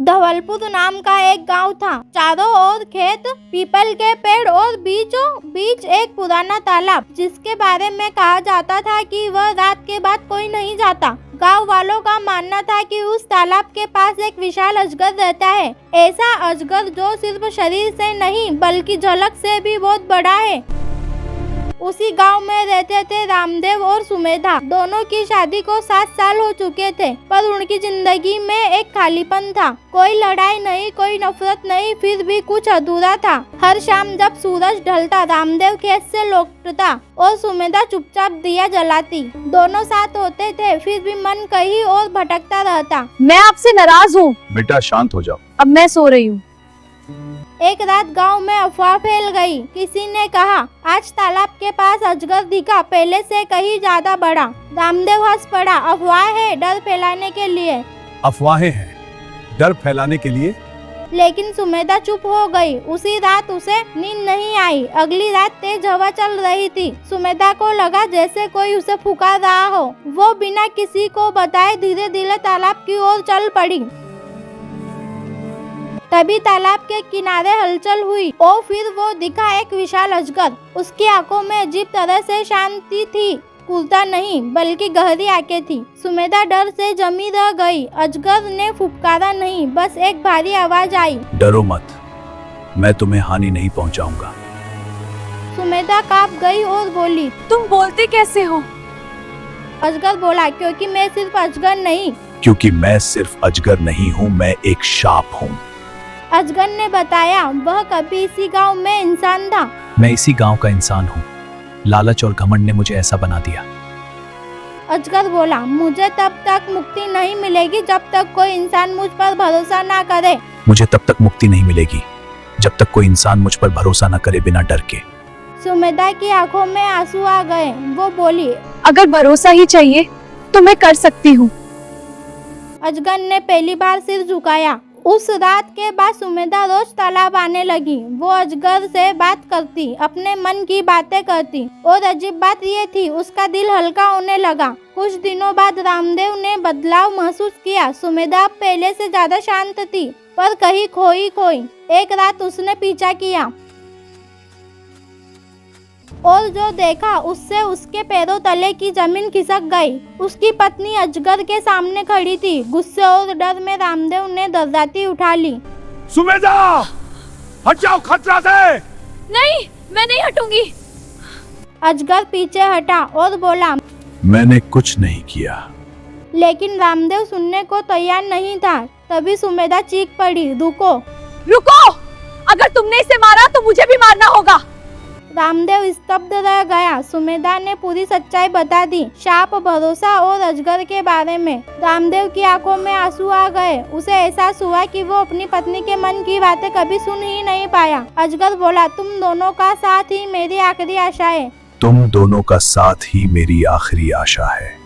धवलपुर नाम का एक गांव था। चारों ओर खेत, पीपल के पेड़ और बीचों बीच एक पुराना तालाब, जिसके बारे में कहा जाता था कि वह रात के बाद कोई नहीं जाता। गांव वालों का मानना था कि उस तालाब के पास एक विशाल अजगर रहता है। ऐसा अजगर जो सिर्फ शरीर से नहीं बल्कि झलक से भी बहुत बड़ा है। उसी गांव में रहते थे रामदेव और सुमेधा। दोनों की शादी को 7 साल हो चुके थे, पर उनकी जिंदगी में एक खालीपन था। कोई लड़ाई नहीं, कोई नफरत नहीं, फिर भी कुछ अधूरा था। हर शाम जब सूरज ढलता, रामदेव खेत से लौटता और सुमेधा चुपचाप दिया जलाती। दोनों साथ होते थे, फिर भी मन कहीं और भटकता रहता। मैं आपसे नाराज हूँ। बेटा शांत हो जाओ। अब मैं सो रही हूँ। एक रात गांव में अफवाह फैल गई। किसी ने कहा, आज तालाब के पास अजगर दिखा, पहले से कहीं ज्यादा बड़ा। रामदेव हंस पड़ा। अफवाह है, डर फैलाने के लिए। अफवाहें हैं, डर फैलाने के लिए। लेकिन सुमेधा चुप हो गई। उसी रात उसे नींद नहीं आई। अगली रात तेज हवा चल रही थी। सुमेधा को लगा जैसे कोई उसे पुकार रहा हो। वो बिना किसी को बताए धीरे धीरे तालाब की ओर चल पड़ी। तभी तालाब के किनारे हलचल हुई और फिर वो दिखा एक विशाल अजगर। उसकी आंखों में अजीब तरह से शांति थी। कूदता नहीं बल्कि गहरी आंखें थी। सुमेधा डर से जमी रह गई। अजगर ने फुफकारा नहीं, बस एक भारी आवाज आई, डरो मत, मैं तुम्हें हानि नहीं पहुंचाऊंगा। सुमेधा कांप गई और बोली, तुम बोलते कैसे हो? अजगर बोला, क्योंकि मैं सिर्फ अजगर नहीं। क्योंकि मैं सिर्फ अजगर नहीं हूँ, मैं एक शाप हूँ। अजगर ने बताया, वह कभी इसी गांव में इंसान था। मैं इसी गांव का इंसान हूँ। लालच और घमंड ने मुझे ऐसा बना दिया। अजगर बोला, मुझे तब तक मुक्ति नहीं मिलेगी जब तक कोई इंसान मुझ पर भरोसा ना करे। मुझे तब तक मुक्ति नहीं मिलेगी जब तक कोई इंसान मुझ पर भरोसा न करे बिना डर के। सुमेधा की आंखों में आंसू आ गए। वो बोली, अगर भरोसा ही चाहिए तो मैं कर सकती हूँ। अजगर ने पहली बार सिर झुकाया। उस रात के बाद सुमेधा रोज तालाब आने लगी। वो अजगर से बात करती, अपने मन की बातें करती, और अजीब बात ये थी, उसका दिल हल्का होने लगा। कुछ दिनों बाद रामदेव ने बदलाव महसूस किया। सुमेधा अब पहले से ज्यादा शांत थी, पर कहीं खोई खोई। एक रात उसने पीछा किया और जो देखा उससे उसके पैरों तले की जमीन खिसक गई। उसकी पत्नी अजगर के सामने खड़ी थी। गुस्से और डर में रामदेव ने दर्राती उठा ली। सुमेधा, हट जाओ खतरा से। नहीं, मैं नहीं हटूंगी। अजगर पीछे हटा और बोला, मैंने कुछ नहीं किया। लेकिन रामदेव सुनने को तैयार नहीं था। तभी सुमेधा चीख पड़ी, रुको। रुको! अगर तुमने इसे मारा तो मुझे भी मारना होगा। रामदेव स्तब्ध रह गया। सुमेधा ने पूरी सच्चाई बता दी, शाप, भरोसा और अजगर के बारे में। रामदेव की आंखों में आंसू आ गए। उसे एहसास हुआ कि वो अपनी पत्नी के मन की बातें कभी सुन ही नहीं पाया। अजगर बोला, तुम दोनों का साथ ही मेरी आखिरी आशा है। तुम दोनों का साथ ही मेरी आखिरी आशा है।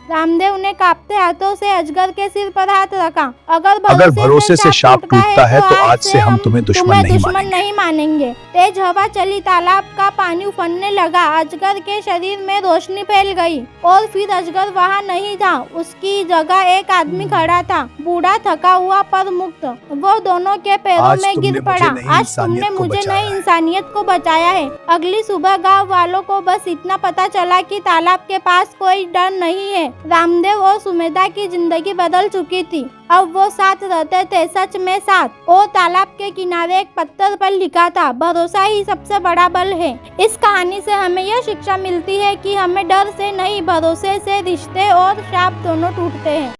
रामदेव ने कांपते हाथों से अजगर के सिर पर हाथ रखा। अगर भरोसे से शाप टूटता है तो आज से हम तुम्हें दुश्मन नहीं मानेंगे। तेज हवा चली, तालाब का पानी उफनने लगा। अजगर के शरीर में रोशनी फैल गई और फिर अजगर वहाँ नहीं था। उसकी जगह एक आदमी खड़ा था, बूढ़ा, थका हुआ पर मुक्त। वो दोनों के पैरों में गिर पड़ा। आज तुमने मुझे नई इंसानियत को बचाया है। अगली सुबह गाँव वालों को बस इतना पता चला कि तालाब के पास कोई डर नहीं है। रामदेव और सुमेधा की जिंदगी बदल चुकी थी। अब वो साथ रहते थे, सच में साथ। और तालाब के किनारे एक पत्थर पर लिखा था, भरोसा ही सबसे बड़ा बल है। इस कहानी से हमें यह शिक्षा मिलती है कि हमें डर से नहीं, भरोसे से रिश्ते और शाप दोनों टूटते हैं।